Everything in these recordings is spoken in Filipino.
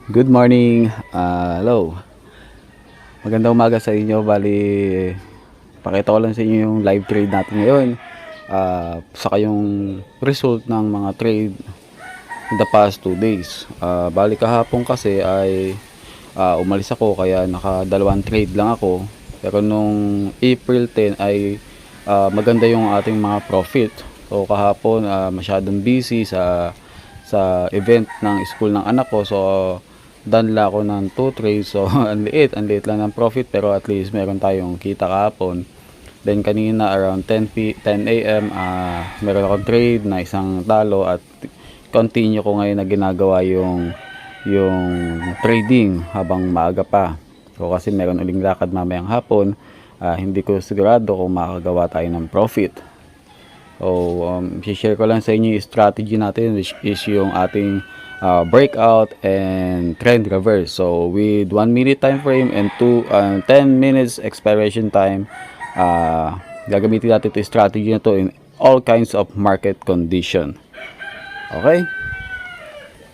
Good morning. Hello. Magandang umaga sa inyo. Bali, pakita ko lang sa inyo yung live trade natin ngayon. Saka yung result ng mga trade in the past 2 days. Bali kahapon kasi ay umalis ako kaya nakadalawang trade lang ako. Pero nung April 10 ay maganda yung ating mga profit. So kahapon masyadong busy sa event ng school ng anak ko. So danla ako ng 2 trades. So ang liit lang ng profit pero at least meron tayong kita kahapon. Then kanina around 10 a.m. Meron akong trade na isang talo at continue ko ngayon na ginagawa yung trading habang maaga pa. So kasi meron uling lakad mamayang hapon, hindi ko sigurado kung makakagawa tayo ng profit. So share ko lang sa inyo yung strategy natin, which is yung ating breakout and trend reverse. So with 1 minute time frame and 10 minutes expiration time, gagamitin natin ito strategy na to in all kinds of market condition. Okay,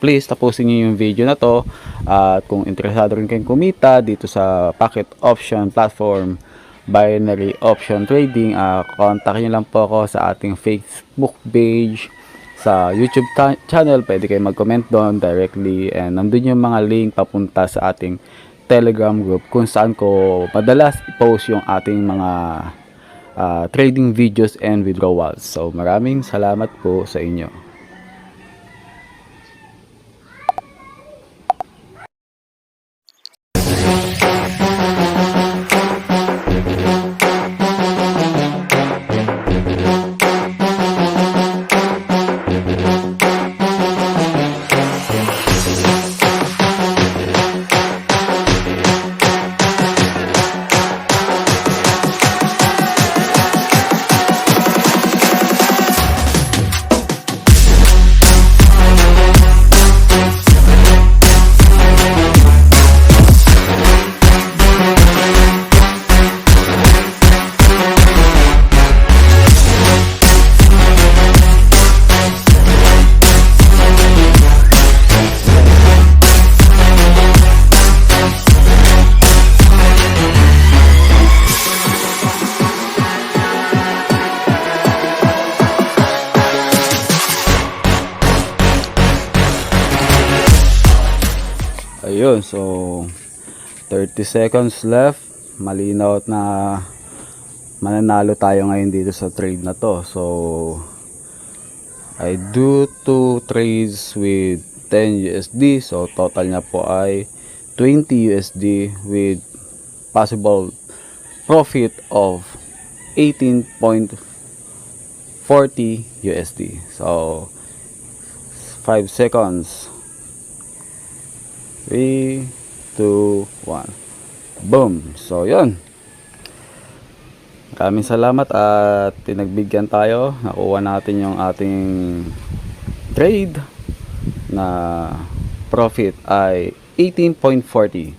please tapusin niyo yung video na to, at kung interesado rin kayong kumita dito sa pocket option platform, binary option trading, contact nyo lang po ako sa ating Facebook page, sa YouTube channel. Pwede kayo mag-comment doon directly, and nandun yung mga link papunta sa ating Telegram group kung saan ko madalas i-post yung ating mga trading videos and withdrawals. So maraming salamat po sa inyo. Ayun, so 30 seconds left. Malinaw na mananalo tayo ngayon dito sa trade na to. So I do 2 trades with 10 USD. So total niya po ay 20 USD with possible profit of 18.40 USD. So 5 seconds. 3, 2, 1. Boom! So, yun. Maraming salamat at pinagbigyan tayo. Nakuha natin yung ating trade na profit ay 18.40.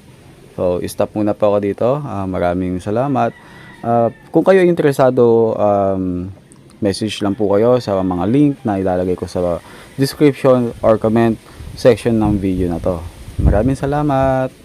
So, stop muna po ako dito. Maraming salamat. Kung kayo interesado, message lang po kayo sa mga link na ilalagay ko sa description or comment section ng video na to. Maraming salamat.